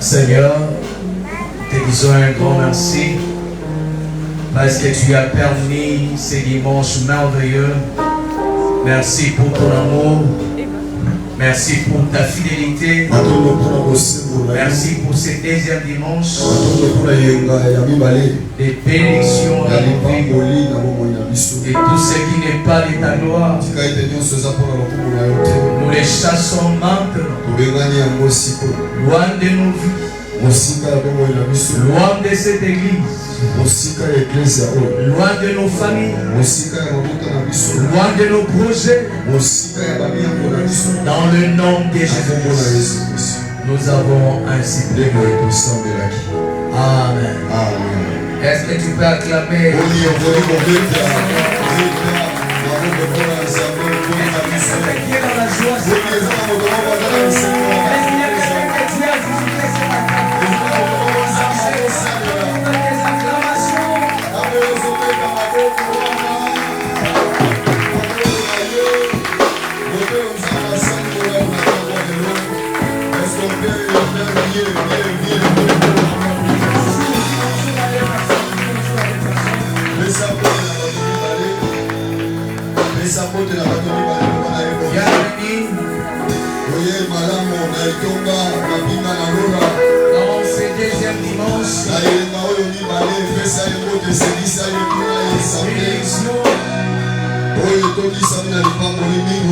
Seigneur, te disons un grand merci parce que tu as permis ces dimanches merveilleux. Merci pour ton amour. Merci pour ta fidélité. Merci pour ces deuxième dimanche. Des bénédictions à et tout ce qui n'est pas de ta gloire. Nous les chassons maintenant. Loin de nos vies. Loin de cette église. Loin de nos familles. Loin de nos projets. Dans le nom de Jésus, nous avons ainsi prié. Amen. Est-ce que tu peux acclamer? Dans ces deuxième dimanche,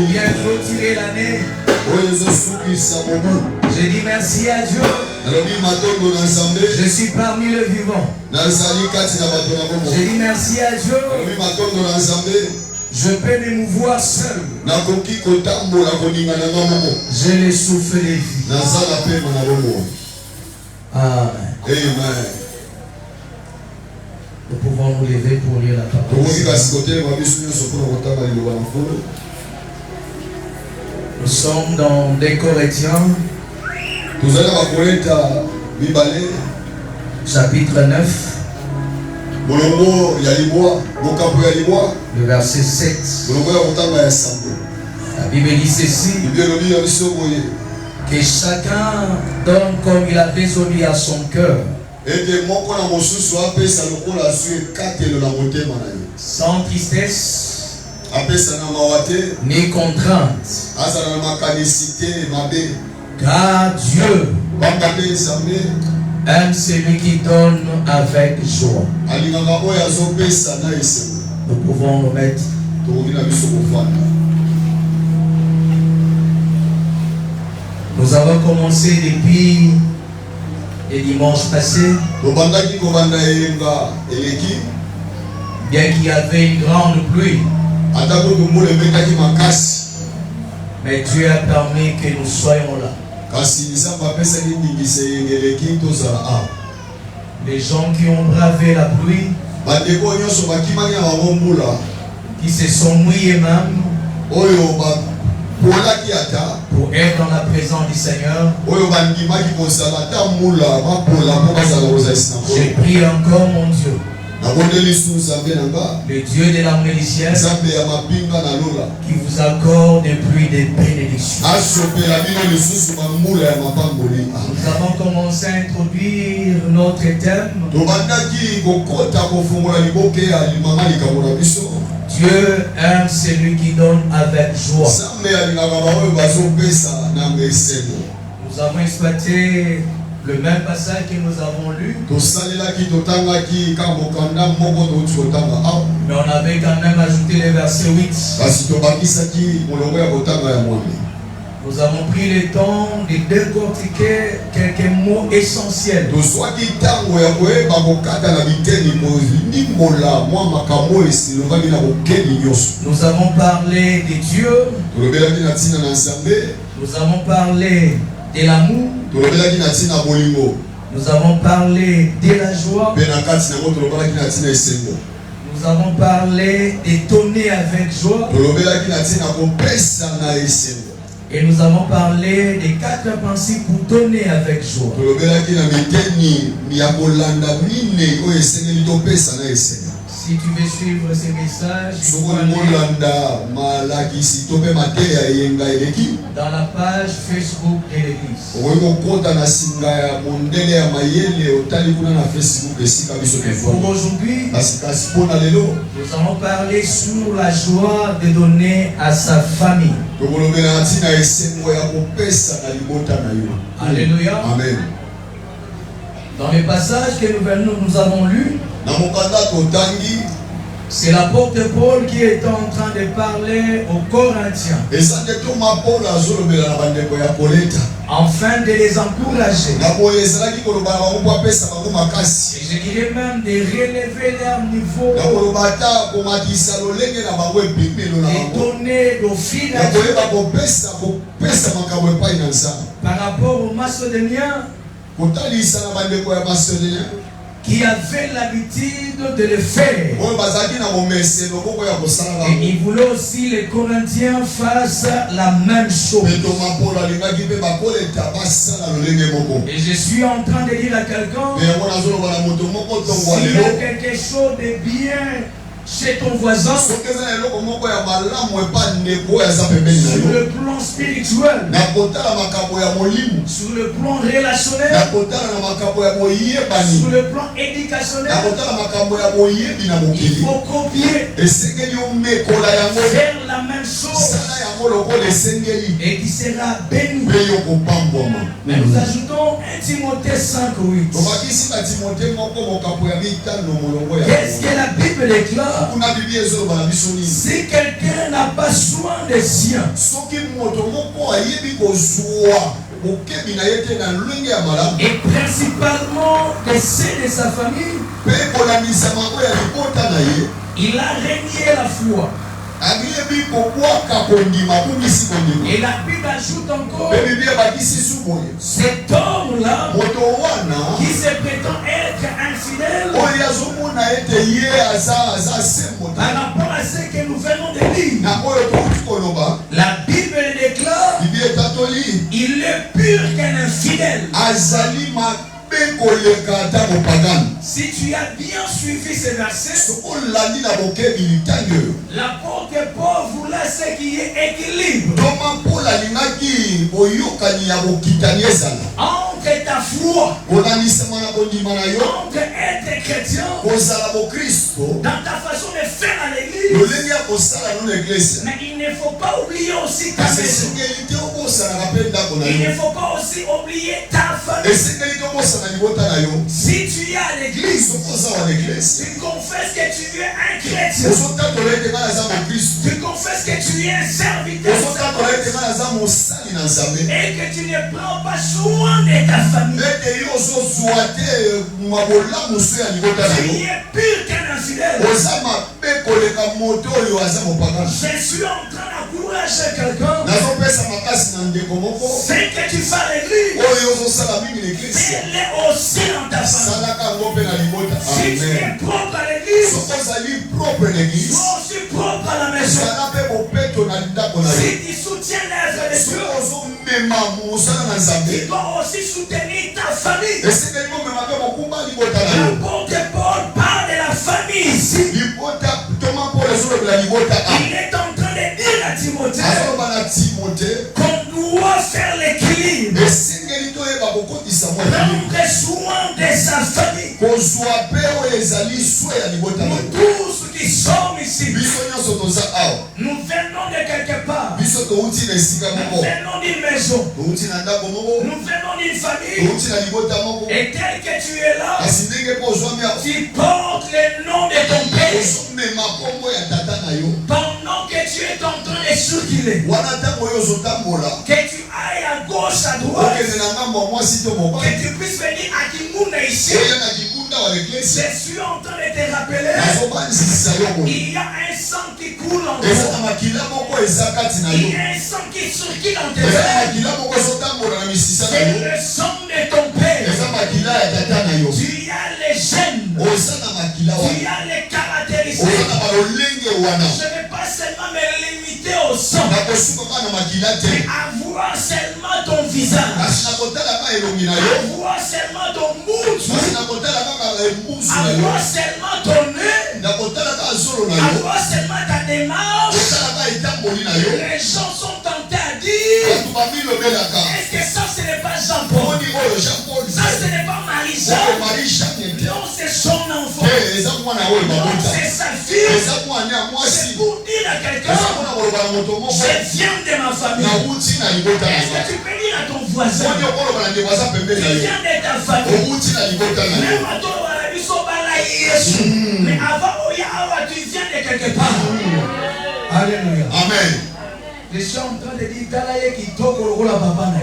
bien clôturer l'année. Je dis merci à Dieu. Je suis parmi le vivant. Je dis merci à Dieu. Je peux m'émouvoir seul. Je l'ai soufflé de vie. Amen. Nous pouvons nous lever pour lire la parole. Nous sommes dans 2 Corinthiens, chapitre 9, le verset 7. La Bible dit ceci: que chacun donne comme il a résolu à son cœur, sans tristesse ni contrainte, car Dieu aime celui qui donne avec joie. Nous pouvons nous mettre. Nous avons commencé depuis les dimanches passés, bien qu'il y avait une grande pluie, mais Dieu a permis que nous soyons là. Les gens qui ont bravé la pluie, qui se sont mouillés même pour être dans la présence du Seigneur. Je prie encore mon Dieu, le Dieu de l'armée du ciel, qui vous accorde des pluies de bénédictions. Nous avons commencé à introduire notre thème. Dieu aime celui qui donne avec joie. Nous avons exploité le même passage que nous avons lu, mais on avait quand même ajouté le verset 8. Nous avons pris le temps de décortiquer quelques mots essentiels. Nous avons parlé de Dieu. Nous avons parlé de l'amour. Nous avons parlé de la joie. Nous avons parlé d'étonner avec joie. Et nous avons parlé des 4 principes pour donner avec joie. Si tu veux suivre ces messages, dans la page Facebook de l'église. Pour aujourd'hui, nous allons parler sur la joie de donner à sa famille. Alléluia. Amen. Dans les passages que nous avons lus, c'est l'apôtre Paul qui est en train de parler aux Corinthiens afin de les encourager. Et je dirais même de relever leur niveau et donner d'office par rapport aux Macédoniens qui avaient l'habitude de le faire. Et il voulait aussi les Corinthiens fassent la même chose. Et je suis en train de dire à quelqu'un, s'il y a quelque chose de bien chez ton voisin, sur le plan spirituel, sur le plan relationnel, sur le plan éducationnel, il faut copier, faire la même chose, et qui sera béni. Mais nous ajoutons 1 Timothée 5:8. Qu'est-ce que la Bible déclare? Si quelqu'un n'a pas soin des siens, et principalement des ceux de sa famille, il a renié la foi. Et la Bible ajoute encore, cet homme-là qui se prétend être infidèle par rapport à ce que nous venons de lire, la Bible déclare, il est pur qu'un infidèle. Si tu as bien suivi ces versets, l'apôtre Paul voulait ce qui est équilibre entre ta foi, entre être chrétien, dans ta façon de faire à l'église. Mais il ne faut pas oublier aussi ta maison. Il ne faut pas aussi oublier ta famille. Si tu es à l'église, tu confesses que tu es un chrétien, tu confesses que tu es un serviteur et que tu ne prends pas soin de ta famille, tu es pur qu'un infidèle. Je suis en train d'encourager quelqu'un. C'est que tu fais à l'église, fais-le aussi dans ta famille. Si tu es propre à l'église, sois aussi propre à la maison. Si tu soutiens l'œuvre de Dieu, tu dois aussi soutenir ta famille. L'apôtre Paul parle de la famille ici. Il est en train de dire à Timothée qu'on doit faire l'équilibre, prendre soin de sa famille. Nous tous qui sommes ici, nous venons de quelque part, nous venons d'une maison, nous venons d'une famille, et tel que tu es là, tu portes le nom de ton père. Pendant que tu es en train de circuler, que tu ailles à gauche, à droite, que tu puisses venir à Kimunda ici. Je suis en train de te rappeler, il y a un sang qui coule en toi, il y a un sang qui circule en tes veines. C'est le sang de ton père. Tu as les gènes, tu as les caractéristiques. Je ne vais pas seulement me limiter au sang, mais à voir seulement ton visage, à voir seulement ton bouche, à voir seulement ton nez, Avant seulement ta démarche, les gens sont tentés à dire, est-ce que ça ce n'est pas Jean-Paul? Ça ce n'est pas Marie-Jean? Non, c'est son enfant. Non, c'est sa fille. C'est pour dire à quelqu'un, je viens de ma famille. Est-ce que tu peux dire à ton voisin, tu viens de ta famille? Même à toi, mais avant, tu viens de quelque part. Alléluia. Amen. Je suis en train de dire Talaye qui toque le papa.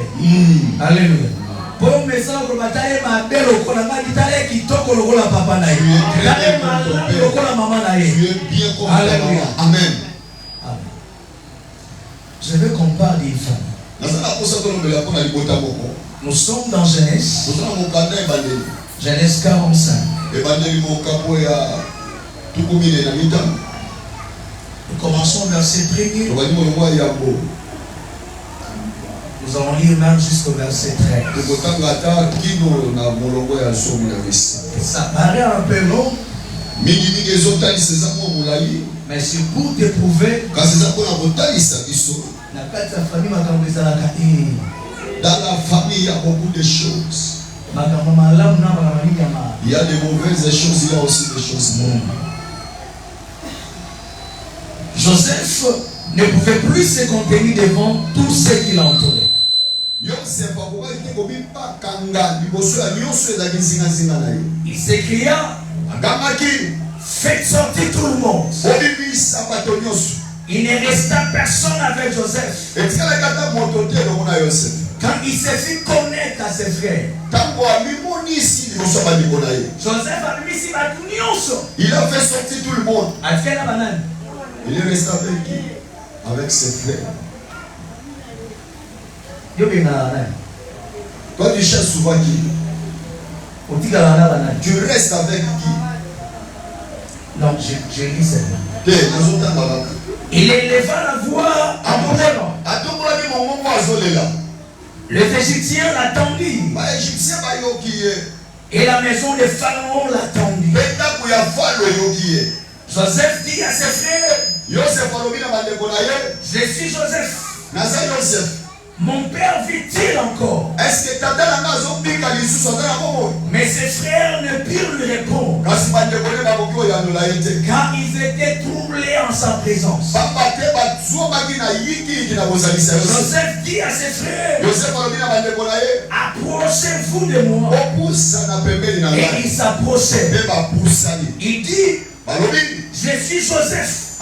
Alléluia. Pour me ça, le bataille ma belle au colama dit Talaye qui toque le papa. Talaye ma le colama maman. Tu es bien comme Alléluia. Amen. Je veux qu'on parle des femmes. Nous sommes dans Genèse. Genèse 45. Nous commençons verset 1er. Nous allons lire même jusqu'au verset 13. Ça paraît un peu long, mais c'est pour t'éprouver. Dans la famille, il y a beaucoup de choses. Il y a des mauvaises choses, il y a aussi des choses bonnes. Joseph ne pouvait plus se contenir devant tous ceux qui l'entouraient. Il s'écria, faites sortir tout le monde. Il ne resta personne avec Joseph. Quand il s'est fait connaître à ses frères, Joseph a mis si il a fait sortir tout le monde. Il est resté avec qui? Avec ses frères. Toi tu cherches souvent qui? Tu restes avec qui? Non, je lis ça. Il éleva la voix en montant. Les Égyptiens l'attendit. Et la maison de Pharaon l'attendit. Joseph dit à ses frères, je suis Joseph. Mon père vit-il encore? Mais ses frères ne purent lui répondre, car ils étaient troublés en sa présence. Joseph dit à ses frères, approchez-vous de moi. Et ils s'approchaient. Il dit, je suis Joseph,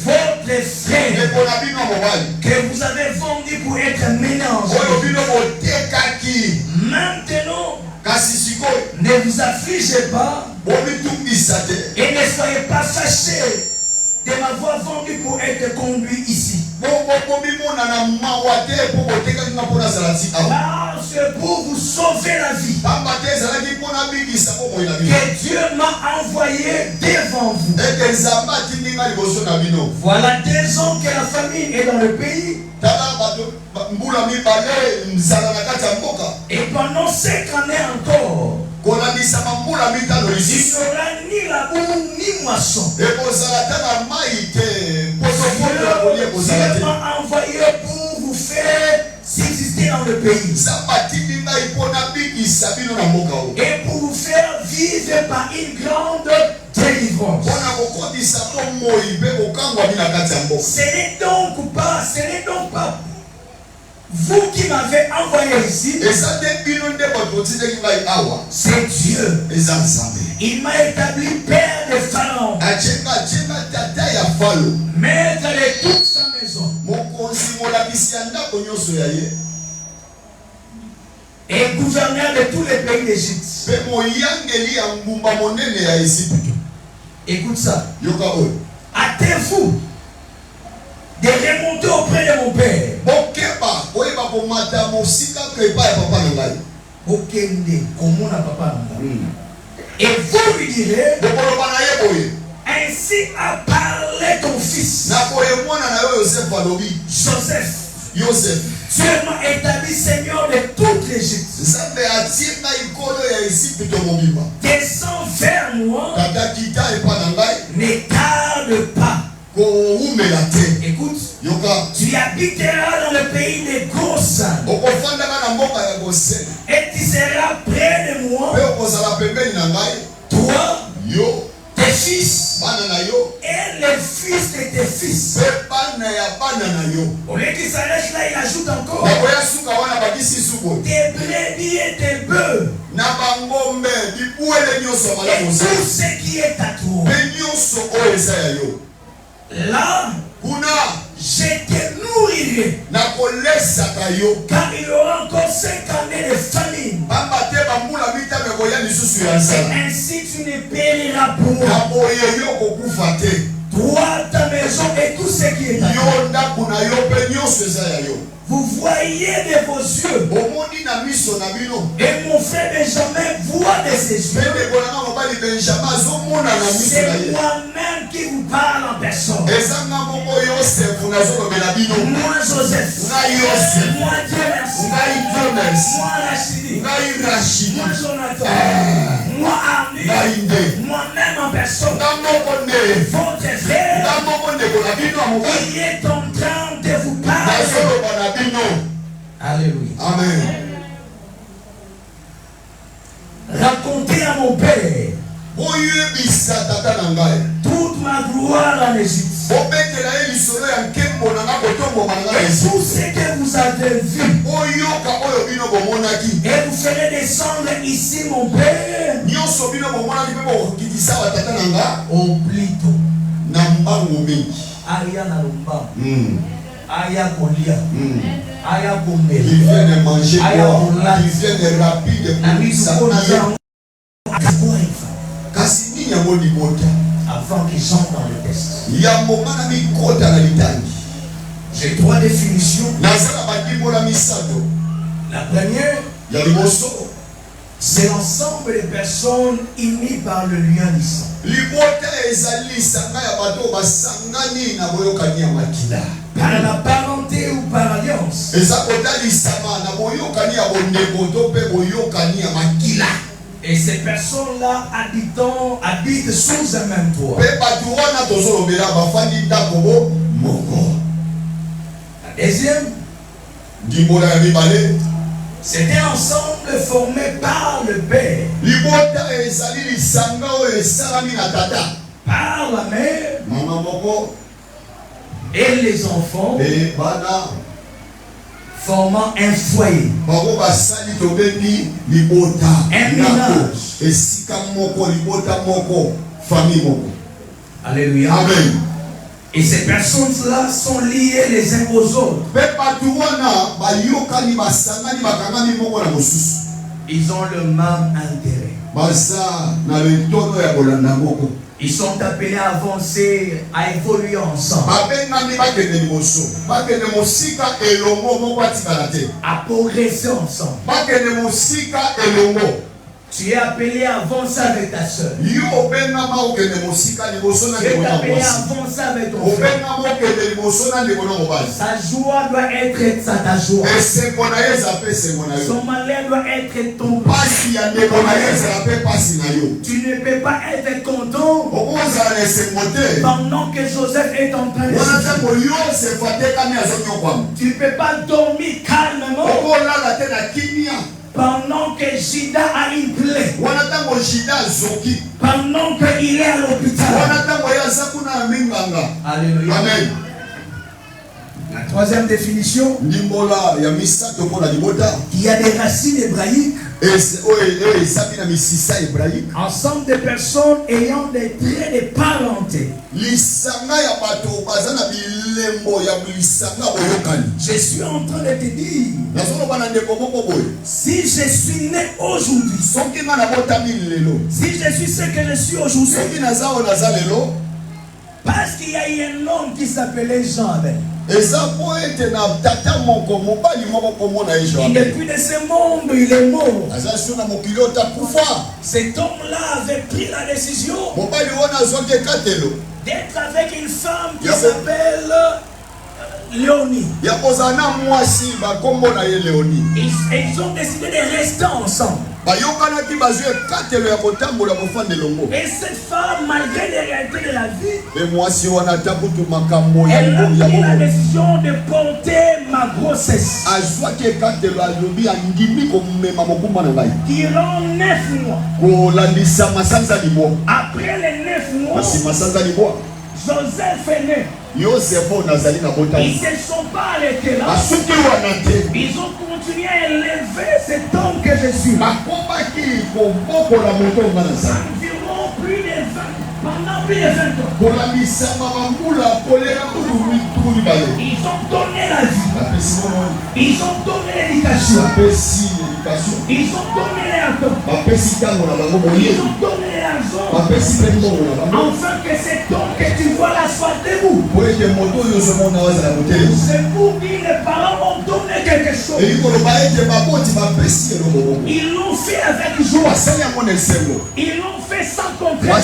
votre frère, que vous avez vendu pour être mélange. Maintenant, ne vous affligez pas et ne soyez pas fâchés de m'avoir vendu pour être conduit ici. Parce pour vous sauver la vie, que Dieu m'a envoyé devant vous. Voilà 2 ans que la famine est dans le pays. Et pendant 5 années encore, il n'y aura ni la boue ni moisson. Dieu m'a envoyé pour vous faire subsister dans le pays et pour vous faire vivre par une grande délivrance. Ce n'est donc pas vous qui m'avez envoyé ici, c'est Dieu. Il m'a établi père de Pharaon, maître de toute sa maison et gouverneur de tous les pays d'Égypte. Écoute ça. Hâtez-vous de remonter auprès de mon père. Et vous lui direz, ainsi a parlé ton fils Joseph. Dieu m'a établi Seigneur de toute l'Égypte. Descends vers moi. Ne tarde pas. Écoute, tu habiteras dans le pays des Goshen. Et tu seras près de moi. Toi, tes fils et les fils de tes fils. Au lieu qu'il s'arrête là, il ajoute encore tes brebis et tes bœufs. Et tout ce qui est à toi. Là, je te nourrirai. Car il y aura encore 5 années de famine. Et ainsi tu ne périras point. Toi, ta maison et tout ce qui est à toi. Vous voyez de vos yeux. Et mon frère Benjamin voit de ses yeux. C'est moi-même qui vous parle en personne. Moi Joseph. Moi Dieu merci. Moi Rachidi. Moi Jonathan. Moi Armé. Moi-même en personne. Votre frère, il est en train de vous parler. Alléluia. Amen. Racontez à mon père toute ma gloire en Égypte. Et tout ce que vous avez vu. Et vous ferez descendre ici mon père. Au plito. Aya na lumba. Aya kolia. Aya kombe. Il vient de manger quoi? Il vient de rapide. Avant qu'ils entrent dans le test. J'ai 3 définitions. La première, c'est l'ensemble des personnes unies par le lien du sang. Par la parenté ou par alliance. Et ces personnes-là habitent sous un même toit. La deuxième, c'est un ensemble formé par le père, par la mère et les enfants, formant un foyer, un ménage. Alléluia. Amen. Et ces personnes-là sont liées les uns aux autres. Ils ont le même intérêt. Ils sont appelés à avancer, à évoluer ensemble. À progresser ensemble. Tu es appelé à avancer avec ta soeur. Tu es appelé à avancer avec ton frère. Sa joie doit être ta joie. Son malheur doit être ton malheur. Tu ne peux pas être content pendant que Joseph est en train de souffrir. Tu ne peux pas dormir calmement pendant que Jida a une plaie. Pendant qu'il est à l'hôpital. Alléluia. Amen. La troisième définition, il y a des racines hébraïques. Ensemble de personnes ayant des traits de parenté. Je suis en train de te dire, si je suis né aujourd'hui, si je suis ce que je suis aujourd'hui, parce qu'il y a eu un homme qui s'appelait Jean-Abel. Il n'est plus de ce monde, il est mort. Cet homme-là avait pris la décision d'être avec une femme qui s'appelle Léonie. Il y a Ozana Mwasi, Bakombo na ye Léonie. Ils ont décidé de rester ensemble. Et cette femme, malgré les réalités de la vie, elle a pris la décision de porter ma grossesse. Durant 9 mois. Après les 9 mois, Joseph est né. Ils ne se sont pas arrêtés là. Ils ont continué à élever cet homme que je suis. Environ plus de 20 ans. Pendant plus de 20 ans. Ils ont donné la vie. Ils ont donné l'éducation. Ils ont donné l'argent. Ils ont donné l'argent. Enfin que cet homme que tu vois là soit debout. C'est pour dire les parents ont donné quelque chose. Ils l'ont fait avec joie. Ils l'ont fait sans contrainte.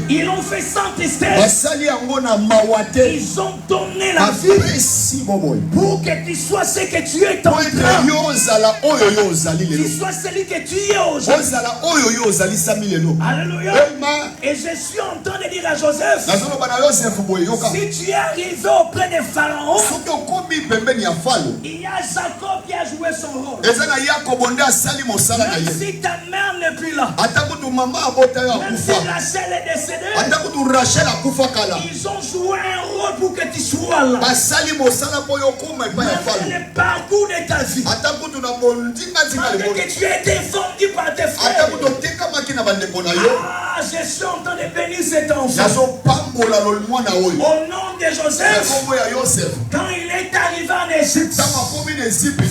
Ils l'ont fait sans tristesse. Ils ont donné la vie pour que tu sois ce que tu es en train. Tu sois celui que tu es aujourd'hui. Alléluia. Et je suis en train de dire à Joseph, si tu es arrivé auprès de Pharaon, il y a Jacob qui a joué son rôle. Même si ta mère n'est plus là, même si Rachel est décédée, ils ont joué un rôle pour que tu sois là. Même le parcours de ta vie, malgré que tu aies été vendu par tes frères, je suis en train de bénir cet enfant. Au nom de Joseph, quand il est arrivé en Égypte,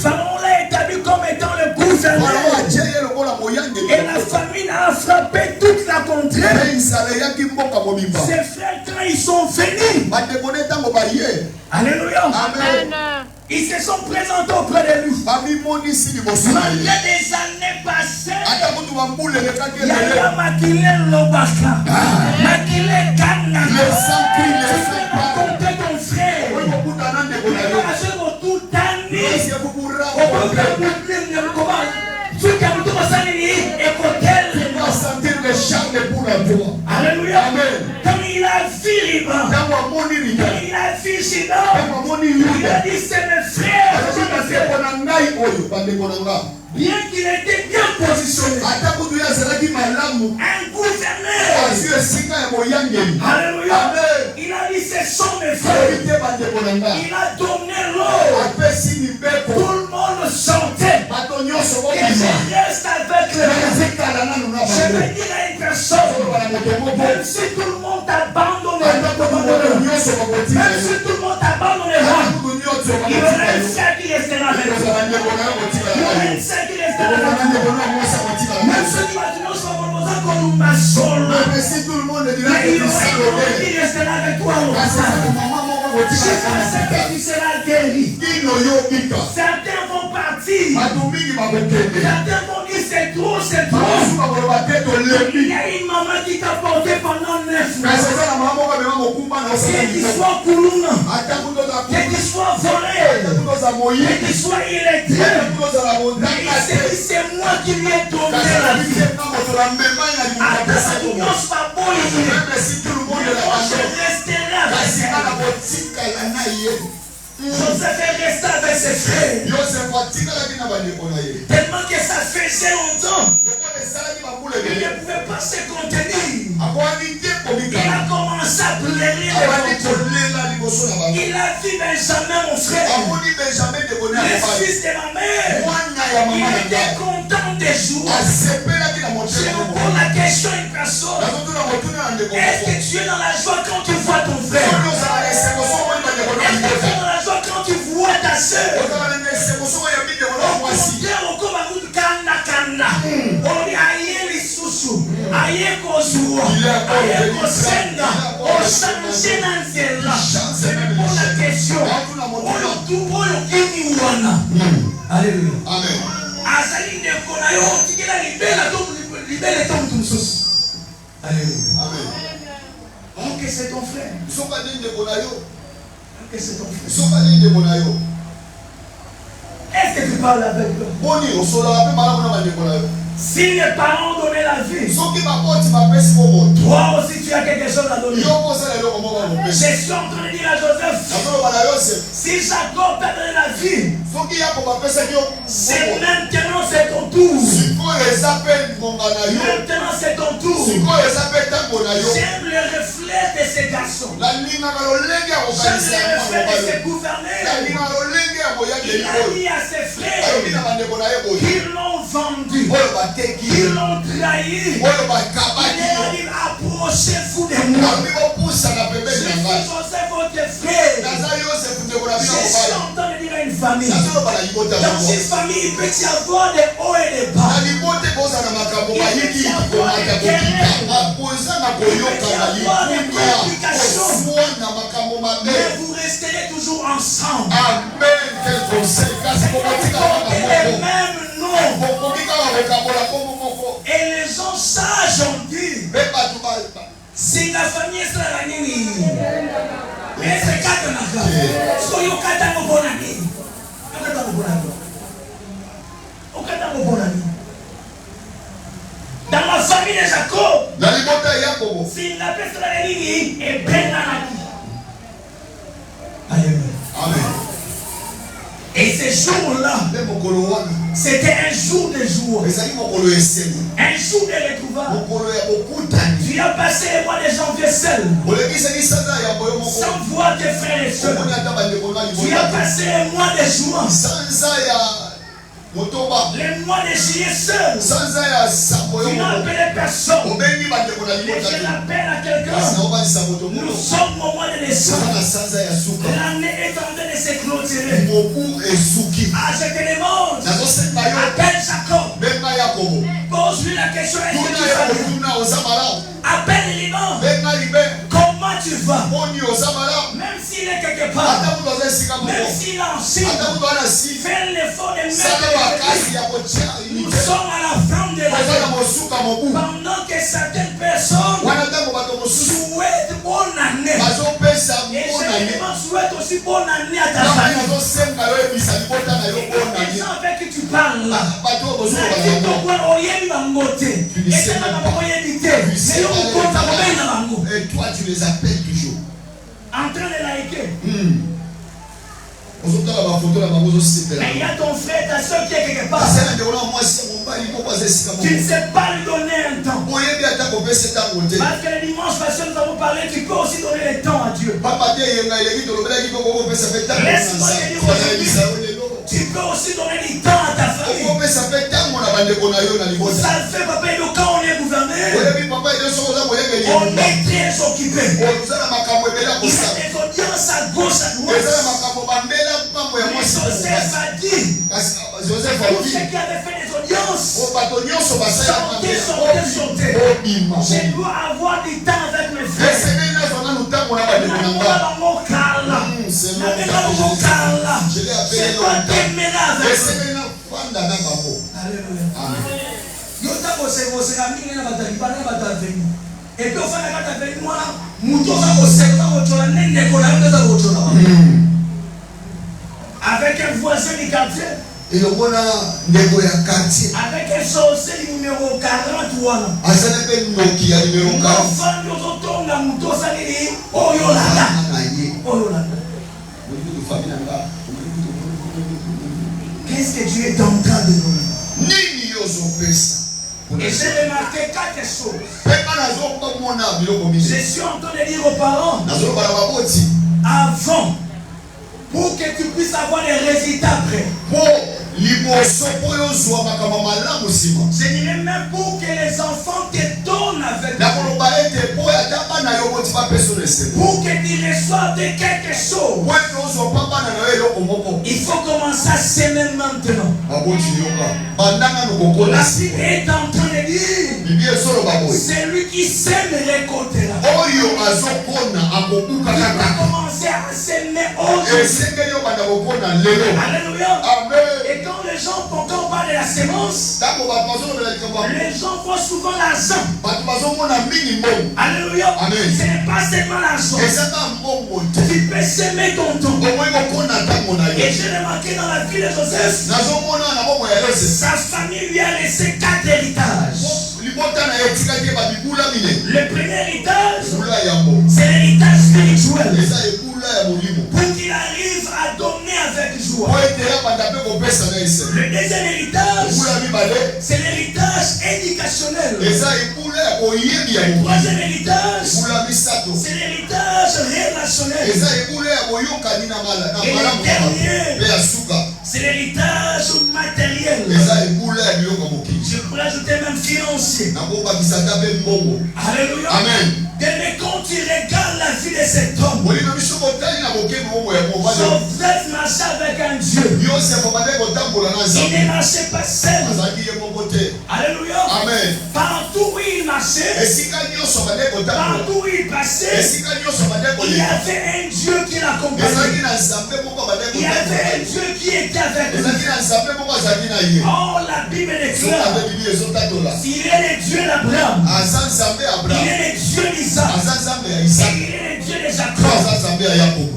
Pharaon l'a établi comme étant le gouverneur. Et la famine a frappé toute la contrée. Ses frères, quand ils sont venus, alléluia, amen, ils se sont présentés auprès de lui. Malgré des années passées, il y a Makile Lobaka, Makile Kana, tu peux raconter ton frère. Alléluia. Quand il a vu Liban, quand il a vu Shina, il a dit c'est mes frères. Bien qu'il était bien positionné, un gouverneur, alléluia, il a dit ce sont mes frères. Il a donné l'eau. Tout le monde chantait. Et je reste avec le. Je vais dire à une personne, même si tout le monde t'abandonne, même si tout le monde t'abandonne, il y aura un frère qui restera avec toi. Il y aura un frère qui restera avec toi. Même ceux qui vont dire comme ma solo, mais tout le monde dira il y aura un qui restera avec toi. Je pense que tu seras guéri. Certains vont partir. Certains vont dire c'est trop, c'est trop. Il y a une maman qui t'a porté pendant 9 mois. Que tu sois coulouna, que tu sois volé, que tu sois illettré. Il s'est dit c'est moi qui lui ai donné la vie. Attends, ça pas bon. Je resterai avec Joseph est resté avec ses frères. Tellement que ça faisait longtemps. Il ne pouvait pas se contenir. Il a commencé à pleurer. Il a vu Benjamin, mon frère, le fils de ma mère. Il était content de jouer. Je me pose la question à une personne. Est-ce que tu es dans la joie quand tu vois ton frère? Est-ce que tu es dans la joie quand tu vois ta soeur? Aye kozua, aye kosenga, osanje na nzela. C'est même pour la question. Oyo tu oyo kini wana. Alléluia. Amen. Azali ndeko na yo tikela libela to mutu mususu. Alléluia. Amen. Oh que c'est ton frère. que c'est ton frère. Est-ce que tu parles avec eux? Si les parents donnaient la vie, toi aussi tu as quelque chose à donner. Je suis en train de dire à Joseph, si Jacob t'a donné la vie, c'est maintenant c'est ton tour. Maintenant c'est ton tour. J'aime le reflet de ces garçons. J'aime le reflet de ces gouverneurs. Il a dit à ses frères qu'ils l'ont vendu, qu'ils l'ont trahi. Il leur a dit approchez-vous de moi. Je suis Joseph votre frère. Je suis en train de dire à une famille. Dans une famille, il peut y avoir des hauts et des bas. Il peut y avoir des querelles. Il peut y avoir des complications. Mais vous resterez toujours ensemble. Amen. Quel conseil. Les mêmes noms. Et les gens sages ont dit, si la famille est la nini, mais c'est quatre naka. So yo kata mo bonani. Yo kata mo bonani. Yo kata mo bonani. Dans la famille de Jacob, si la personne la nini est ben nanaki. Amen. Et ces jours-là, c'était un jour de joie, un jour de retrouvailles. Tu as passé le mois de janvier seul, sans voir tes frères et soeurs. Tu as passé le mois de juin, le mois de juillet seul. Tu n'as appelé personne. Et je l'appelle à quelqu'un. Nous sommes au mois de décembre. L'année est en train de se clôturer. Ah, je te demande. Appelle Jacob. Pose-lui la question. Est-ce que tu vas bien? Appelle Liban. Comment tu vas? Même s'il est quelque part, même s'il est en Chine, fais l'effort de mettre. Nous sommes à la fin de l'année. Pendant que certaines personnes souhaitent bonne année. Et généralement souhaitent aussi bonne année à ta famille. Les gens avec qui tu parles là, et toi tu les appelles toujours. En train de liker. Mais il y a ton frère, ta soeur qui est quelque part. Tu ne sais pas lui donner un temps. Parce que le dimanche passé nous avons parlé, tu peux aussi donner le temps à Dieu. Laisse-moi te dire aujourd'hui, tu peux aussi donner du temps à ta famille. Ça fait papa, quand on est gouverneur, on est très occupé. Il y a des audiences à gauche, à droite. Joseph a dit, tous ceux qui avaient fait des audiences, chanter. Je dois avoir du temps avec mes frères. Je dois t'aimer avec eux. Et puis, avec un voisin du quartier, avec un sorcier numéro 40 qu'est-ce que tu es en train de nous? Et j'ai remarqué quelque chose. Je suis en train de dire aux parents, avant, pour que tu puisses avoir des résultats prêts. Je dirais même pour que les enfants te donnent avec eux. Pour que tu reçoives de quelque chose. Il faut commencer à s'aimer maintenant. La Bible est en train de dire, celui qui sème récoltera. Il va commencer à s'aimer aujourd'hui. Alléluia. Et quand le les gens, quand on parle de la sémence, les gens voient souvent l'argent. Alléluia. Ce n'est pas seulement l'argent. Tu peux s'aimer ton temps. Et j'ai remarqué dans la vie de Joseph, sa famille lui a laissé 4 héritages. Le premier héritage, c'est l'héritage spirituel. Pour qu'il arrive à donner avec joie. Le deuxième héritage, c'est l'héritage éducationnel. Le troisième héritage, c'est l'héritage relationnel. Et le dernier, c'est l'héritage matériel. Je pourrais ajouter même financier. Alléluia. Amen. Mais quand tu regardes la vie de cet homme, Joseph marchait avec un Dieu. Il ne marchait pas seul. Alléluia. Amen. Partout où il marchait, partout où il passait, il y avait un Dieu qui l'accompagnait. Il y avait un Dieu qui était avec lui. Oh, la Bible déclare, il est le Dieu d'Abraham, il est le Dieu d'Isaac, et il est le Dieu de Jacob.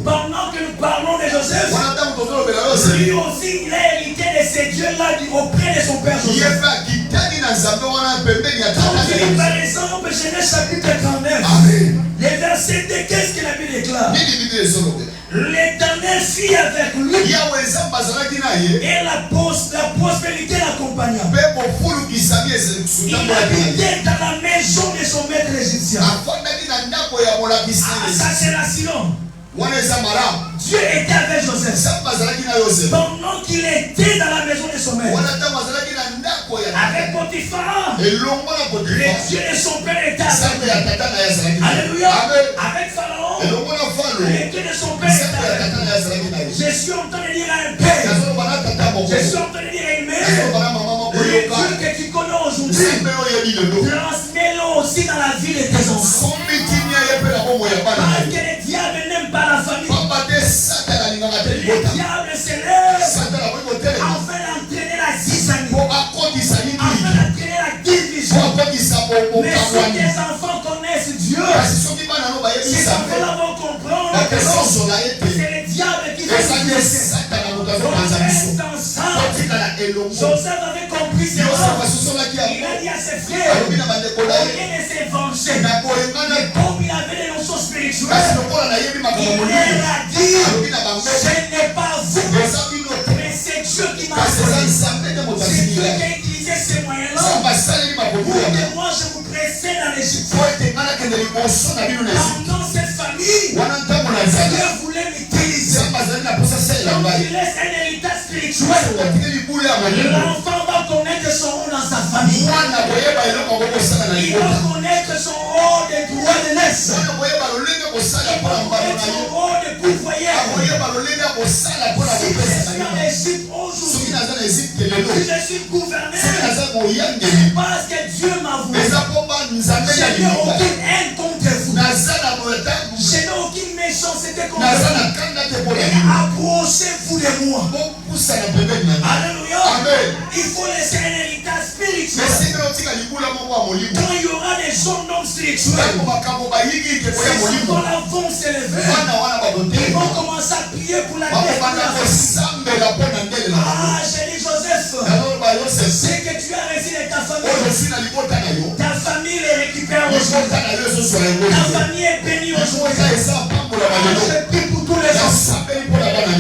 Pendant que nous parlons de Joseph, lui aussi il a hérité de ces dieux-là auprès de son père Joseph. Par exemple, Genèse chapitre 39, les versets 2, qu'est-ce que la Bible déclare? L'Éternel fit avec lui et la prospérité l'accompagna. Il habitait dans la maison de son maître égyptien. Ça c'est la Silon. Dieu était avec Joseph. Pendant qu'il était dans la maison de son maître, avec Potiphar, le Dieu de son père était avec lui. Alléluia. Avec Pharaon, le Dieu de son père était avec lui. Je suis en train de dire à un père, je suis en train de dire à une mère, le Dieu que tu connais aujourd'hui, transmets-le aussi dans la vie de tes enfants. Parce que le diable n'aime pas la famille. Le diable s'élève afin d'entraîner la zizanie, afin d'entraîner la division. Mais si tes enfants connaissent Dieu, ces enfants vont comprendre que c'est le diable qui fait le blesser. Reste ensemble. Joseph avait compris cela. Il a dit à ses frères, au lieu de s'évanger, mais comme il avait des notions spirituelles, il leur a dit, ce n'est pas vous, mais c'est Dieu qui m'a choisi. C'est Dieu qui a utilisé ces moyens-là pour que moi je vous précède dans l'Égypte. Pendant cette famille, Dieu voulait m'utiliser. Donc il laisse un héritage spirituel. L'enfant va connaître son rôle dans sa famille. Il va connaître son rôle de droit de naissance. Il va connaître son rôle de pourvoyeur. Si je suis en Égypte aujourd'hui, si je suis gouverneur, c'est parce que Dieu m'a voulu. Je n'ai aucune haine contre vous. Je n'ai aucune méchanceté contre vous. Et approchez-vous de moi. Alléluia. Il faut laisser un héritage spirituel. Quand il y aura des jeunes hommes spirituels, ces enfants-là vont s'élever. Ils vont commencer à prier pour la délivrance. Ah, j'ai dit Joseph, c'est que tu as reçu de ta famille. Ta famille les récupère aujourd'hui. Ta famille est bénie aujourd'hui. Je prie pour tous les enfants.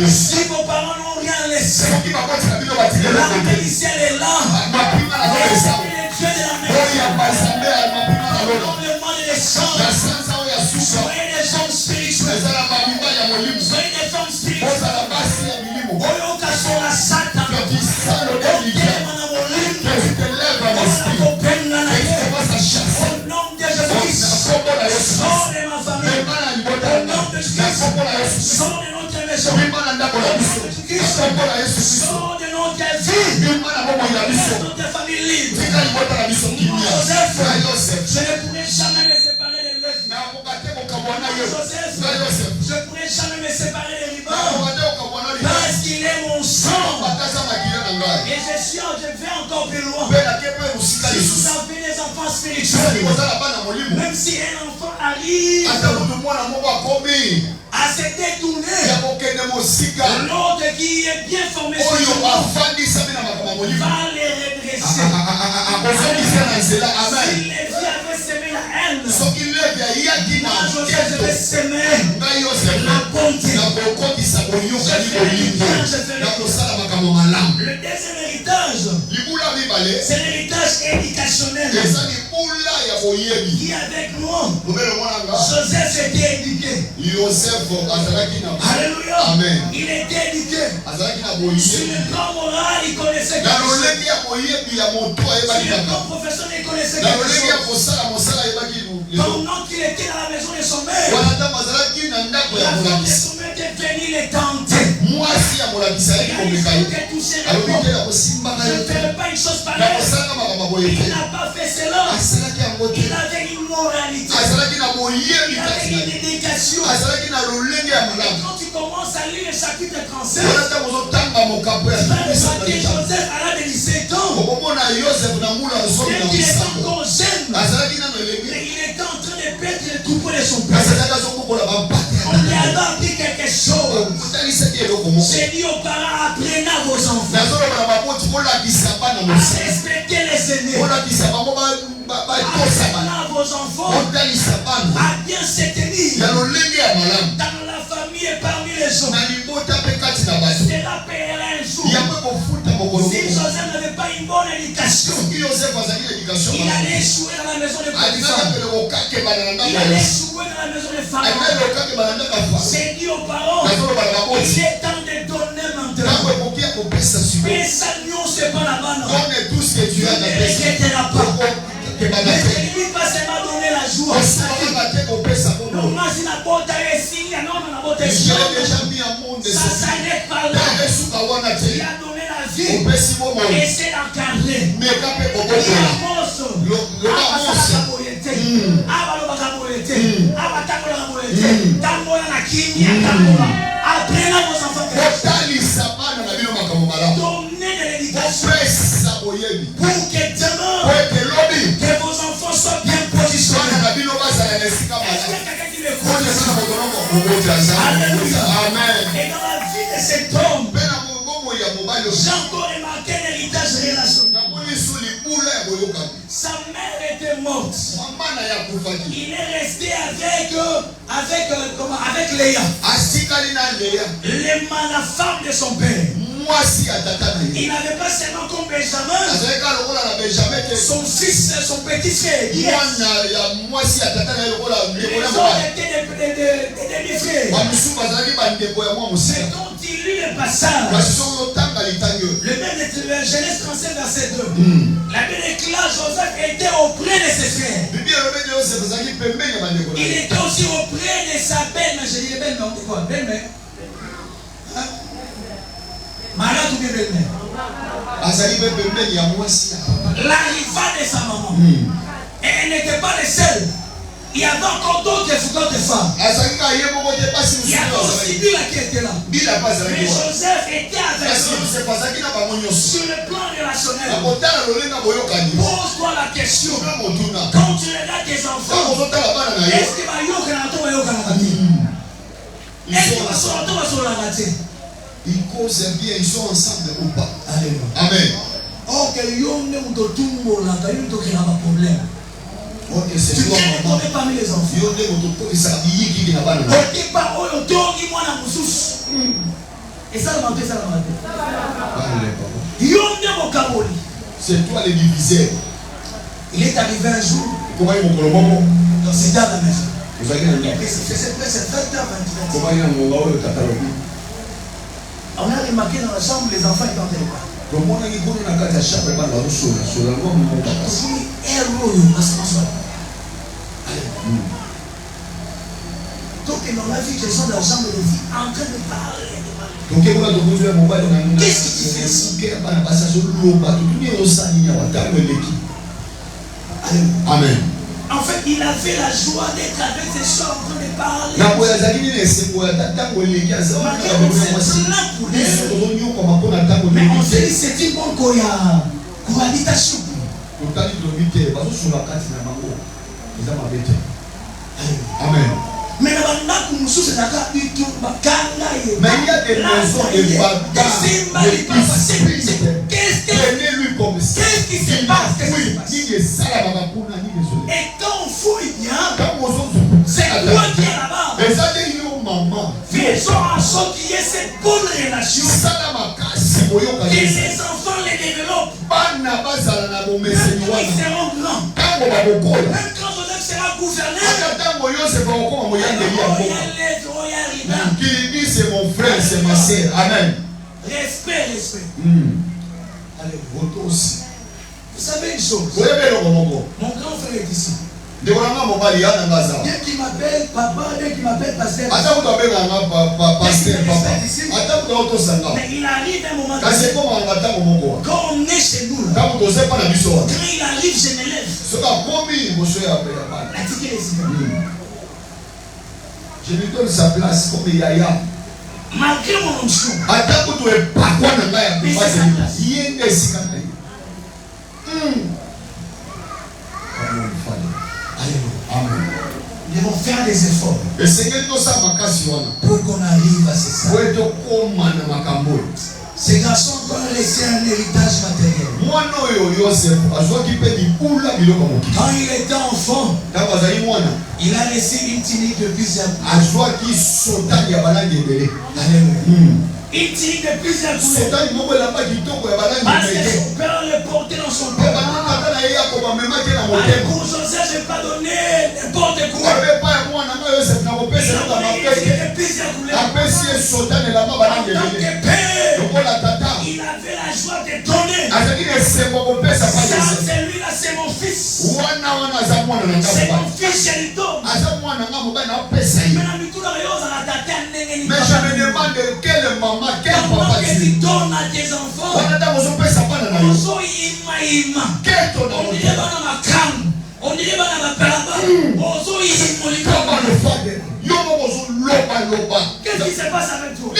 Si vos parents n'ont rien laissé, la bénédiction est là. L'esprit de Dieu de la maison. Dans le monde des champs, soyez des gens spirituels. Soyez des femmes spirituelles. Oyoka sur la sata. Au nom de Jésus-Christ, sors de ma famille. Au nom de Jésus-Christ, sors de notre maison. Au nom de Jésus-Christ, sors de notre vie. Laisse notre famille libre. Joseph, je ne pourrai jamais me séparer de l'œuvre. Joseph, je ne pourrai jamais me séparer des rivaux. Parce qu'il est mon sang. je vais encore plus loin. Si vous avez des enfants spirituels, même si un enfant arrive à se détourner, l'autre qui est bien formé va les redresser. S'il les vit avec semer la haine, moi Joseph, je vais semer la bonté. Le deuxième héritage, c'est l'héritage éducationnel. Qui avec nous, Joseph était éduqué. Alléluia. Amen. Il était éduqué. Sur le plan moral, il connaissait quelque chose. Sur le plan professionnel, il connaissait quelque chose. Pendant qu'il était dans la maison de son mère, la femme de son mère était venue les tenter. Il a dit que toucher le corps. Je ne ferai pas une chose pareille. Il n'a pas fait cela. Il avait une moralité. Il avait une éducation. Et quand tu commences à lire le chapitre 37, tu vas remarquer Joseph à l'âge de 17 ans. Même qu'il était encore jeune, mais il était en train de perdre le troupeau de son père. On lui a appris quelque chose. J'ai dit aux parents, apprenez à vos enfants à respecter les aînés. Apprenez à vos enfants à bien se tenir dans la famille et parmi les gens. Cela paiera un jour. Si Joseph n'avait pas une bonne éducation, il allait échouer dans la maison de Potiphar. Il allait échouer dans la maison de Pharaon. J'ai dit aux parents, il est temps de donner maintenant. Mais ça nous c'est pas la bonne. Tu ne regretteras pas. Mais ne limite pas seulement donner la joie. Non, moi si la botte est signe, non, la botte est signe. Ça s'arrête par là. Il a donné la vie. Et c'est d'encadrer. Il a apprenez à vos enfants donnez de l'éducation pour que demain que vos enfants soient bien positionnés. Est-ce que quelqu'un qui me écoute? Alléluia. Et dans la vie de cet homme, j'ai encore remarqué l'héritage relationnel. Sa mère était morte. Il est resté avec Léa, la femme de son père. Il n'avait pas seulement comme Benjamin, son fils, son petit frère. Les autres étaient des demi-frères. Mais quand il lit le passage, le même de Genèse 37, verset 2, la Bible déclare Joseph était auprès de ses frères. Il était aussi auprès de sa belle-mère. Je dis belle-mère, on dit quoi? Belle-mère? Malade ou bien belle-mère? L'arrivée de sa maman. Et elle n'était pas le seul. Il y avait encore d'autres femmes. Il y avait aussi Bila qui était là. Mais Joseph était avec eux. Sur le plan relationnel, pose-toi la question. Quand tu regardes tes enfants, est-ce que ils causent bien, ils sont ensemble ou pas? Amen. Ok, ok, c'est tu viens de tomber parmi les enfants. Et ça, c'est toi le diviseur. Il est arrivé un jour. Comment il m'a c'est dans la maison. Vous avez un c'est 20h, 20h. On a remarqué dans la chambre, les enfants étaient en train de parler. Donc dans la vie, les gens de la chambre de vie en train de parler. Qu'est-ce qui fait Amen. En fait, il avait la joie d'être avec ses soeurs en train de parler. Mais on c'est une bonne cohabitation. Amen. Mais il y a des maisons Prenez-lui comme ça. Qu'est-ce qui se passe? Et quand on fouille bien, c'est quoi qui est là-bas? Faisons en sorte qu'il y ait cette bonne relation. Que les enfants les développent. Même quand ils seront grands. Même quand on sera gouverneur. Qu'il dit c'est mon frère, c'est ma sœur. Amen. Respect. Allez, votre aussi. Vous savez une chose. Mon grand frère est ici. Dès qu'il m'appelle papa, dès qu'il m'appelle pasteur. Mais il arrive un moment donné. Quand on est chez nous, là, quand il arrive, je me lève. La ticket est ici. Je lui donne sa place comme Yaya. Malgré mon onction. Amen. Nous devons faire des efforts pour qu'on arrive à ce ça. Ces garçons ont laissé un héritage matériel. Quand il était enfant, il a laissé une tunique de plusieurs couleurs. Une tunique de plusieurs couleurs. Parce que son père le portait dans son cœur. Pour Joseph, je n'ai pas donné n'importe quoi. Il a donné une tunique de plusieurs couleurs. En tant que père, il avait la joie de donner. Ça, c'est lui là, c'est mon fils. C'est mon fils, je lui donne. Mais je me demande quelle maman, quel papa tu lui donnes à tes enfants. On dirait pas dans ma parabole. Qu'est-ce qui se passe avec toi?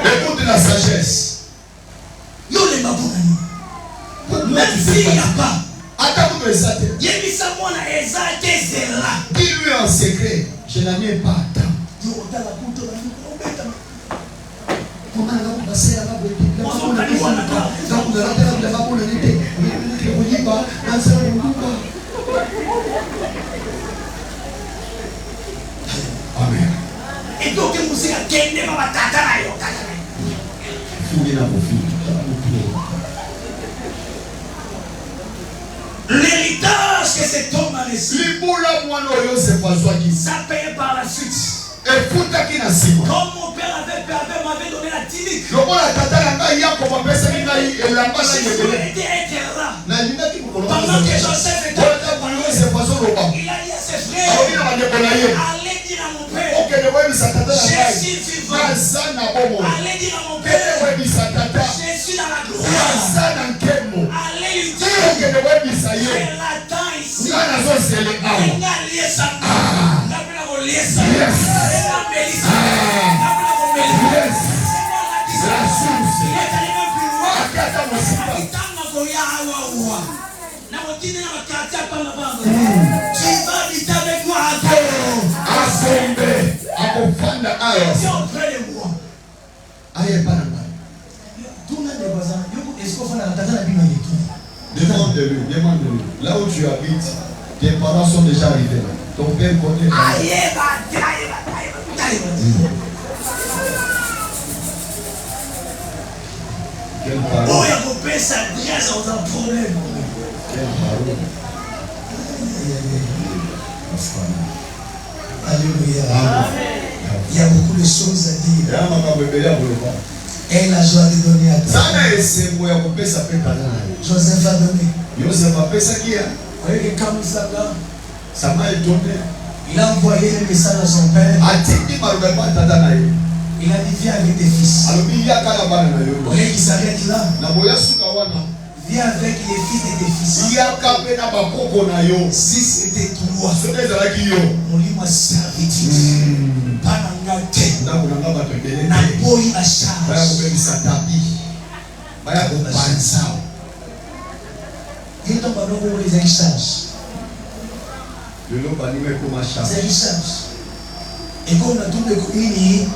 Écoute la sagesse. Même s'il n'y a pas, dis-lui en secret, je n'en ai pas tant. Amen. Et donc, vous êtes l'héritage que cet homme a laissé, ça paye par la suite. Comme mon père m'avait donné la tunique, je souhaitais être là. Pendant que Joseph était là, il a dit à ses frères, allez dire à mon père, je suis vivant. Allez dire à mon père, je suis dans la gloire. Allez lui dire, elle attend ici. Tu vas vite avec moi c'est auprès de moi. Demande-lui. Là où tu habites, tes parents sont déjà arrivés. Ton père connaît. Quelle parole. Oh, il y a ça grâce à un problème. Quelle parole. Alléluia. Il y a beaucoup de choses à dire. Et la joie de donner à toi. Joseph a donné. Voyez comme ça m'a étonné. Il a envoyé un message à son père. Il a dit viens avec tes fils. Au lieu qu'il s'arrête là. Viens avec les fils de tes fils. Si c'était toi, on lui m'a servitude. Pas d'engagé. N'a pas eu la charge. Il tombe à l'eau les charges. C'est une charge. Et comme on a tout le communes,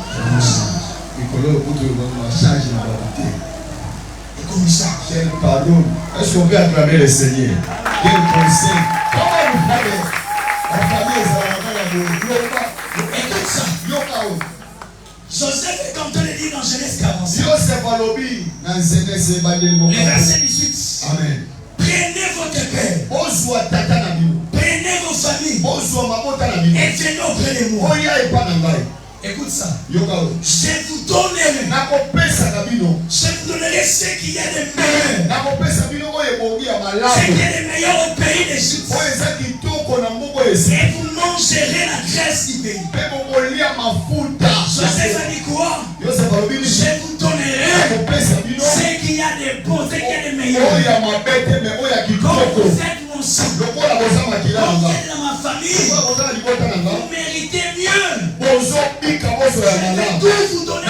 quel pardon. Est-ce qu'on peut acclamer le Seigneur? Quel conseil. Comment vous faites? La famille est écoute ça. Joseph est en train de dire dans Genèse 45. Le verset 18. Amen. Prenez votre père. Prenez vos familles. Et venez auprès de moi. Écoute ça. Je vous donnerai. Je vous donnerai ce qu'il y a de meilleur. Ce qu'il y a de meilleur au pays d'Égypte. Et vous mangerez la graisse du pays. Joseph a dit quoi? Je vous donnerai ce qu'il y a de bon, ce qu'il y a de meilleur. Quand vous êtes mon sang, quand vous êtes dans ma famille, vous méritez mieux. Je vais tout vous donner.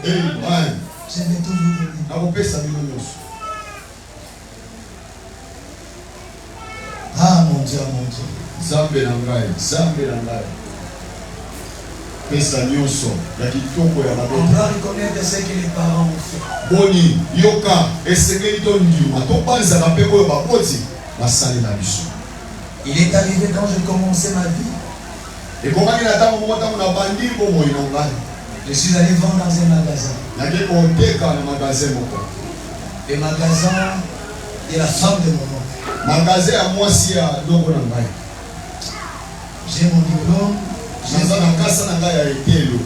Amen. Je vais tout vous donner. Ah mon Dieu, mon Dieu. Zambe nangai. Pesa nyonso ya kitoko ya maboto. On doit reconnaître ce que les parents ont fait. Boni, yoka, esengeli to ndima. To panza na peko yo baboti, basali na biso. Il est arrivé quand je commençais ma vie. Et comment il a tant moment na bandi ko mo inongai. Je suis allé vendre dans un magasin. Nake koteka na magasin moko. Le magasin de la femme de mon oncle. Magasin ya mwasi ya ndoko na ngai. J'ai mon diplôme. J'ai na kasa na ngai ya etelo.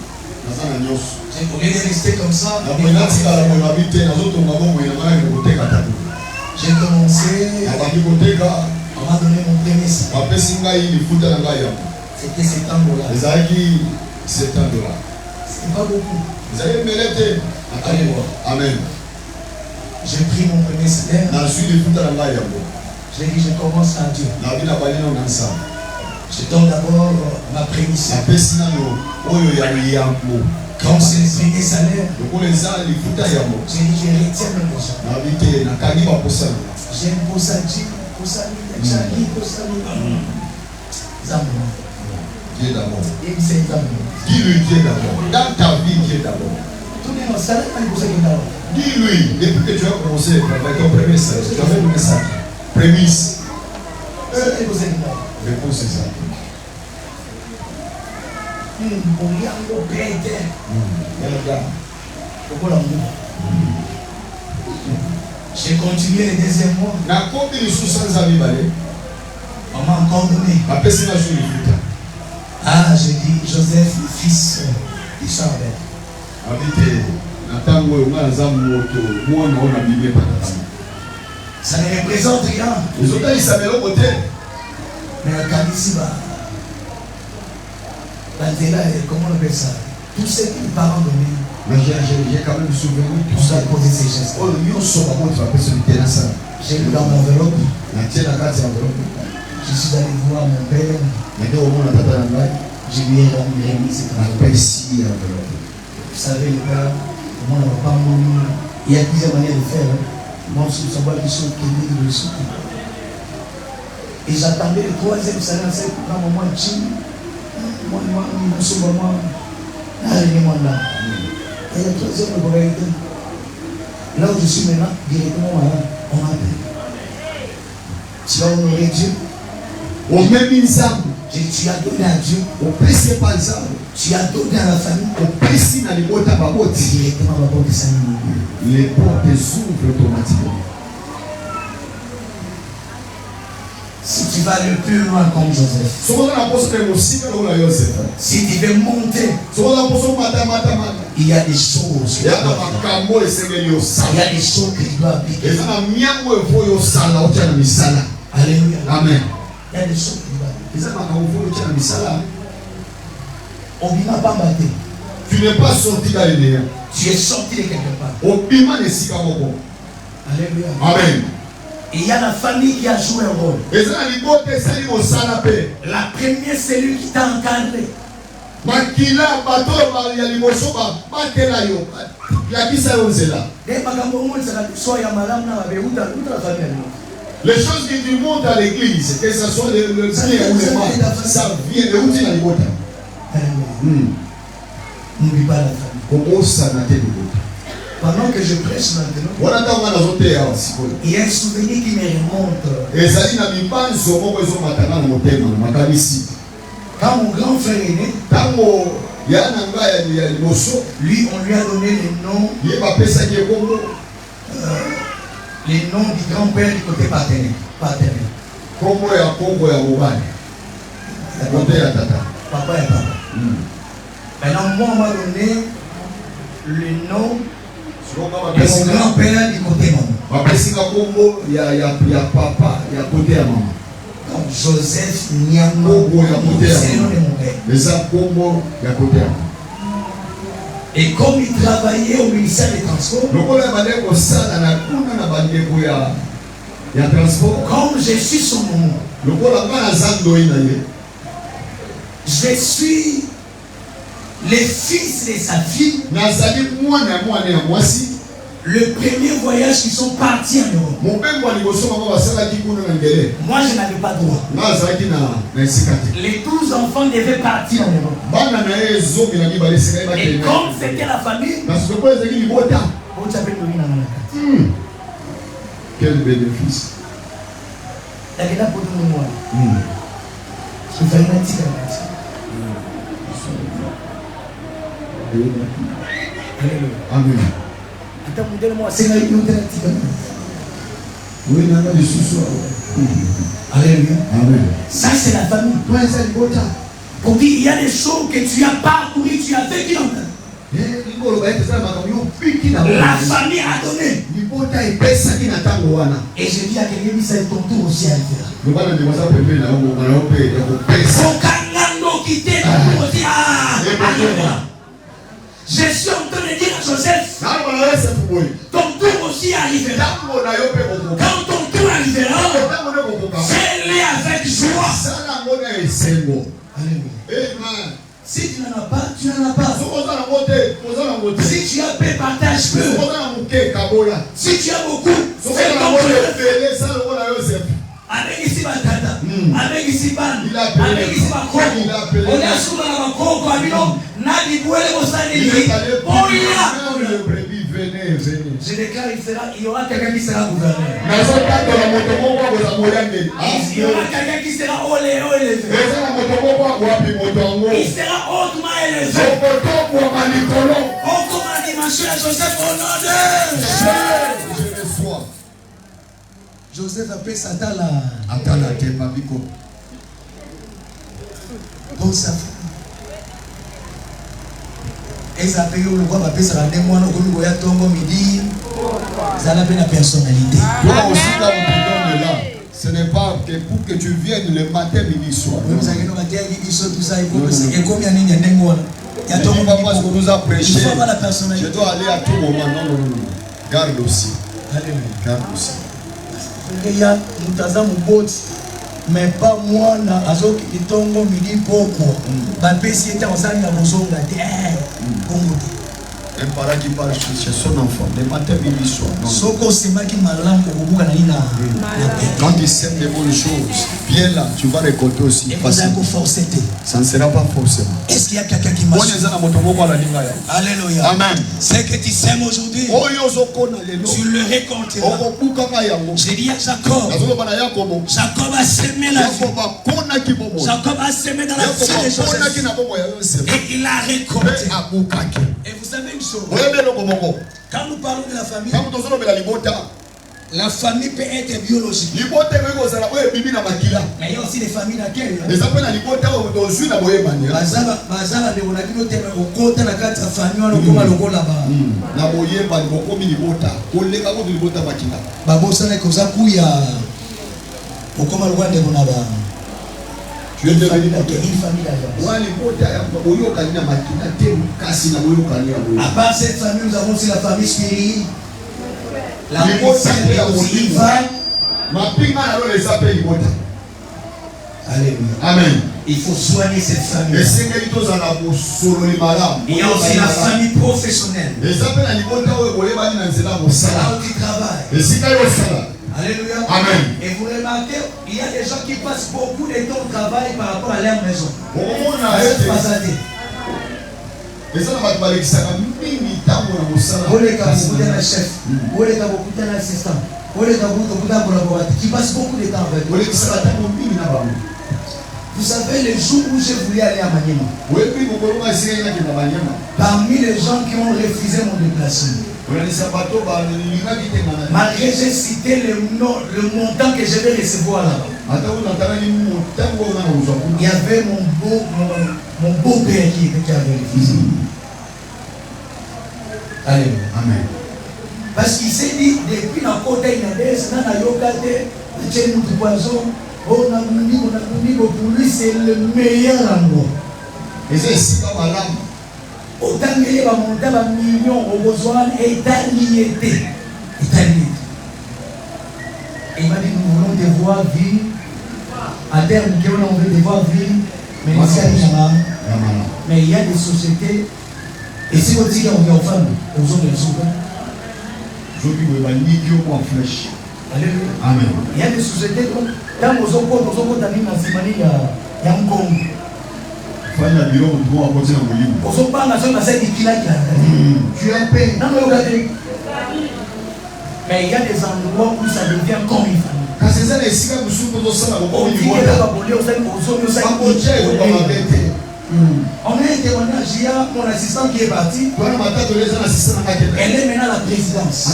Naza na nyoso. J'ai voulu rester comme ça. Na bona tikala mo na bite na zoto ngabo mo na ngai koteka tatu. J'ai commencé. Na bandi koteka. On m'a donné mon premier salaire. Bapesi ngai lifuta na ngai ya. C'était $7. Ezaki $7. C'est pas beaucoup. Vous allez me l'aider. Amen. J'ai pris mon premier salaire. J'ai dit je commence à Dieu. Je donne d'abord ma prémisse. Quand c'est le premier salaire, j'ai dit je retiens mes besoins. J'aime pour ça Dieu, pour ça Dieu, pour ça Dieu d'abord. Dis-lui Dieu d'abord. Dans ta vie, Dieu d'abord. Dis-lui, depuis que tu as commencé à travailler ton premier salaire, tu as fait le message. Prémisse. Réponse est ça. J'ai continué le deuxième mois. On m'a encore donné. Ah, j'ai dit Joseph, le fils de Charbel. Ça ne représente rien. Mais regarde ici, comment on appelle ça? Tout ce que les parents donnaient. Mais j'ai quand même souvenir tout ça à cause de ces gestes. J'ai lu dans mon enveloppe. Je suis allé voir mon père. Je lui ai remis cette enveloppe. Vous savez, le père, moi, on n'a pas mon. Il y a plusieurs manières de faire. Moi, je suis savoir qu'ils sont tenus de soupe. Et j'attendais le troisième salaire, c'est quand moi, moi, et le troisième, là où je suis maintenant, directement, on m'appelle. Tu as honoré Dieu. On met une âme. Tu as donné à Dieu. On presse pas les âmes. Tu as donné à la famille. On presse dans les bottes à babote. Directement à la porte de sa les portes s'ouvrent automatiquement. Si tu vas le plus loin comme Joseph. Si tu veux monter. Il y a des choses. Il y a des choses que tu dois appliquer. Alléluia. Amen. Il y a des choses que tu dois appliquer. Tu n'es pas sorti dans les néants. Tu es sorti de quelque part. Alléluia. Amen. Et il y a la famille qui a joué un rôle. La première cellule qui t'a encadré. Les choses qui du monde à l'église, que ce soit le bien ou le mal, ça vient de où tu l'as. N'oublie pas la famille. Pendant que je prêche maintenant, il y a un souvenir qui me remonte. Quand mon grand frère est né, lui, on lui a donné les noms du grand-père du côté paternel. Papa et papa. Maintenant, moi, on m'a donné le nom de mon grand-père du côté maman. Donc, Joseph Nyamo, c'est le nom de mon père. Et comme il travaillait au ministère des Transports, comme je suis son maman, je suis le fils de sa fille. Le premier voyage qu'ils sont partis en Europe. Moi, je n'avais pas droit. Les 12 enfants devaient partir en Europe. Et comme c'était la famille, quel bénéfice. Amen. Alléluia. Amen. Ça, c'est la famille. Pour dire, il y a des choses que tu as parcourues, tu as vécu dans ta vie. La famille a donné. Et je dis à quelqu'un, c'est ton tour aussi à le faire. Je suis en train de dire à Joseph, ton tour aussi arrivera. Quand ton tour arrivera, fais-le avec joie. Amen. Si tu n'en as pas, tu n'en as pas. Si tu as peu, partage peu. Si tu as beaucoup, fais comme Joseph. Avec ici ma tata, avec ici ban, avec ici ma coco, on a souvent ma coco, Nadi Bouele Mosani, je déclare, il y aura quelqu'un qui sera gouverneur. Il y aura quelqu'un qui sera élevé. Il sera hautement élevé. On commande dimension à Joseph au nom de Jésus. Joseph appelle Satan là. Bon, ça fait. Et ça fait que le roi va appeler ça la mois, on a tombe midi. Ça n'a pas la personnalité. Toi aussi, là, on te donne là. Ce n'est pas que pour que tu viennes le matin, midi, soir. Oui, vous savez, nous, matin, midi, soir, tout ça, il faut. Et combien il y a des mois? Il y a tout le monde parce qu'on nous a prêché. Il faut avoir la personnalité. Je dois aller à tout moment. Non. Garde aussi. Alléluia. Garde aussi. Il y a Moutaza Mouboti, mais pas moi, Azok, il tombe au midi pour quoi. Bapesi était en salle, il a besoin de un parent qui parle chez son enfant, le matin, midi, soir. Quand il sème des bonnes choses, viens là, tu vas récolter aussi. Ça ne sera pas forcément. Est-ce qu'il y a quelqu'un qui marche? Alléluia. Amen. C'est que tu sèmes aujourd'hui, tu le récolteras. J'ai dit à Jacob, Jacob a semé la vie. Jacob a semé dans la vie de Joseph. Et il a récolté. Et vous savez une chose, quand nous parlons de la famille, la famille peut être biologique. Mais il y a aussi des familles laquelle Une famille d'alliance. À part cette famille, nous avons aussi la famille spirituelle. La famille Alléluia. Amen. Il faut soigner cette famille. Il y a aussi la famille professionnelle. Là où tu travailles. Alléluia. Amen. Et vous remarquez, il y a des gens qui passent beaucoup de temps au travail par rapport à leur maison. Qui passe beaucoup de temps avec vous. Vous savez, le jour où je voulais aller à Maniema, parmi les gens qui ont refusé mon déplacement, malgré j'ai cité le montant que je vais recevoir là-bas, il y avait mon beau-père qui avait refusé. Alléluia. Amen. Parce qu'il s'est dit, depuis la côte d'Inadès, pour lui c'est le meilleur endroit. Et c'est ici dans ma langue. Autant qu'il y a un million au besoin et d'alliété. Il m'a dit, nous voulons devoir vivre. À terme, on veut devoir vivre. Mais il y a des sociétés. Et si vous dites qu'on est en femme, aux hommes de souverain. Je dis que vous avez mis en flèche. Alléluia. Amen. Il y a des sociétés comme dans nos hommes, il y a un Congo. Tu as paix. Mais il y a des endroits où ça devient comme une famille. On a un témoignage, il y a mon assistant qui est parti. Elle est maintenant la présidence.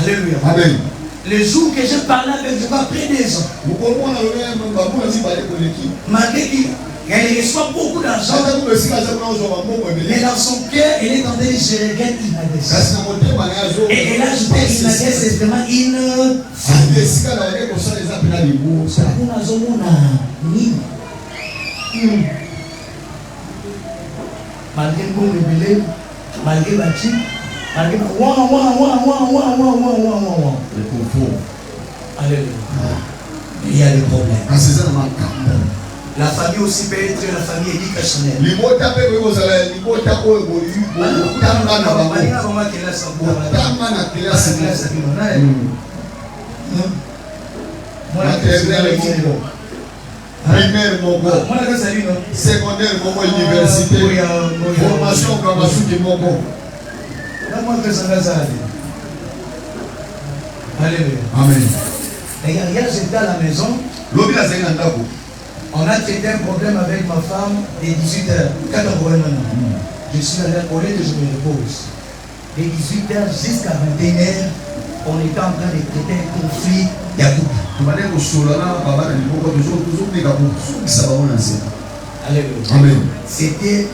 Alléluia. Amen. Le jour que j'ai parlé avec je pas près des gens. Malgré qu'il reçoit beaucoup d'argent. Mais dans son cœur, il est en train de se regarder Inadès. Et là, je pense Inadès, c'est vraiment une malgré mon rebelle, malgré la chic, malgré le confort. Alléluia. Il y a des problèmes. La famille aussi peut être la famille éducationnelle. Primaire, secondaire, université, formation, Alléluia. Amen. Et hier, j'étais à la maison. On a traité un problème avec ma femme dès 18h. Je suis allé au lieu que je me repose. Dès 18h jusqu'à 21h, on était en train de traiter un conflit de couple. Alléluia. Amen. C'était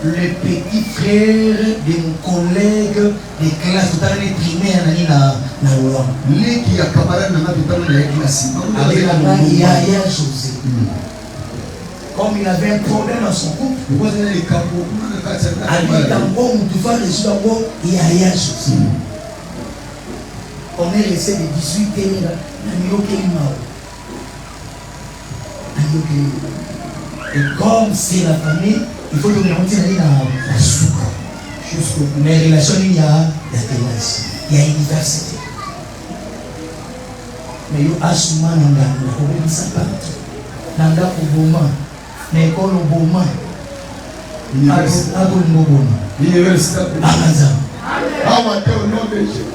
le petit frère de mon collègue de classe, tout à l'heure primaire, na Roland. Avec la Yaya José. Comme il avait un problème dans son couple, Yaya José. On est resté de 18h et comme c'est la famille, il faut que nous rendions la souka. Mais les relations, il y a classe, il y a université. Mais il y a Asuma Nanga, il y a Sapante, Nanga Oboma, l'école Oboma, Université. Amazon. Au nom de Jésus.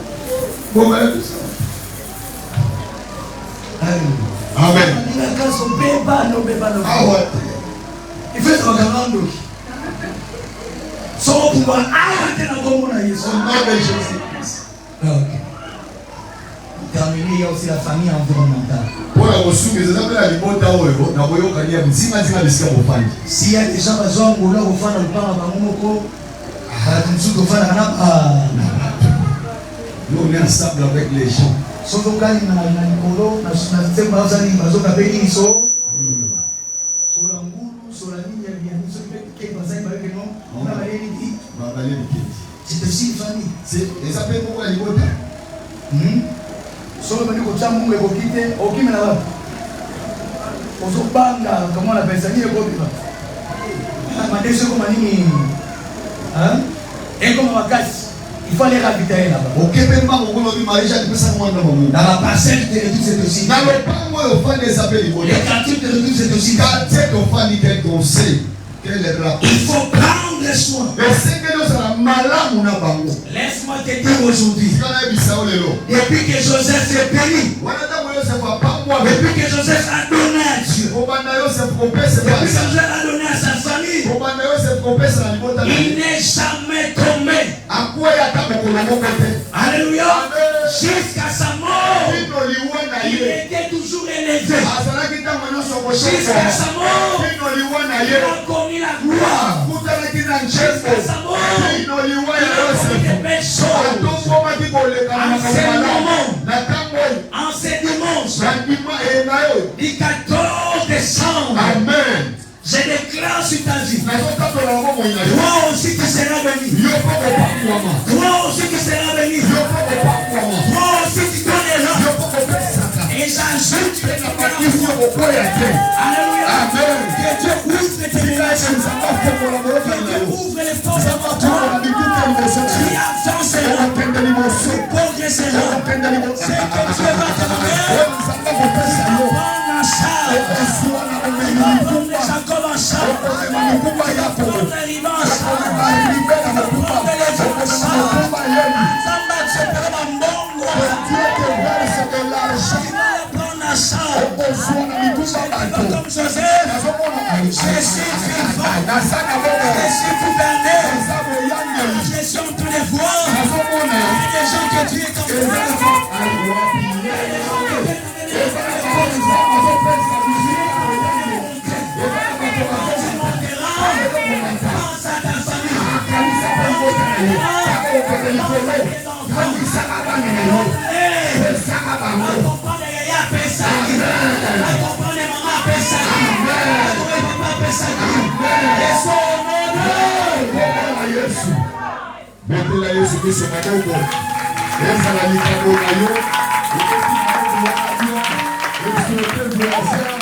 Amen. Il fait son garando. Son pouvoir arrêter la commune à Jésus. Au nom de Jésus-Christ. Ok. Terminé, il y a aussi la famille environnementale. S'il y a des gens qui ont besoin de faire le pain à Mamoko, nous on est ensemble avec les gens. Sotokani na Nikolo, na Sema Zani, Mazoka Beniso. Olanguru, Solani, Yabianiso, Kebazai, Bageno, on a valé c'est aussi une famille. Et ça fait pourquoi il vote? Solo mani kocha mungu ekokite okime na wapi? Ozobanga comment on appelle ça? Ni ekobiba. Madesho comme nini? Hein? Et comme wakati, il faut aller ravitailler là-bas. OK même pas ngolo bi marisha dipesa kwa ndo mungu. Dans la parcelle de tout c'est aussi. Na le pango yo fa des appels les quartiers de tout c'est aussi. Quartier qu'on fa ni tel qu'on sait. Il faut prendre soin. Laisse-moi te dire aujourd'hui. Depuis que Joseph est béni. Depuis que Joseph a donné à Dieu. Depuis que Joseph a donné à sa famille. Il n'est jamais tombé. Alléluia. Jusqu'à sa mort. Il était toujours élevé. Jusqu'à sa mort. Il a connu la gloire. Jusqu'à sa mort. Il a connu des belles choses. En ces dimanches, du 14 décembre, je déclare sur ta vie. Toi aussi tu seras béni. Toi aussi tu seras béni. Toi aussi tu donneras. Et j'ajoute que alléluia. Que Dieu ouvre tes relations. Que Dieu ouvre les portes de toi. Tu avanceras. Tu progresseras. C'est que Dieu va te donner. Prends en charge. Prends les Jacob en charge. Prends les Liban en charge. Prends les Lévi en charge. Zamba tu peux pas mbongo. Comme Joseph, je suis vivant, je suis gouverneur, je suis en train de voir. Il y a des gens que Dieu est comme ça. Pense à ta famille. Betela Yesu Kristo maboko. Eza la likabo na yo. Yesu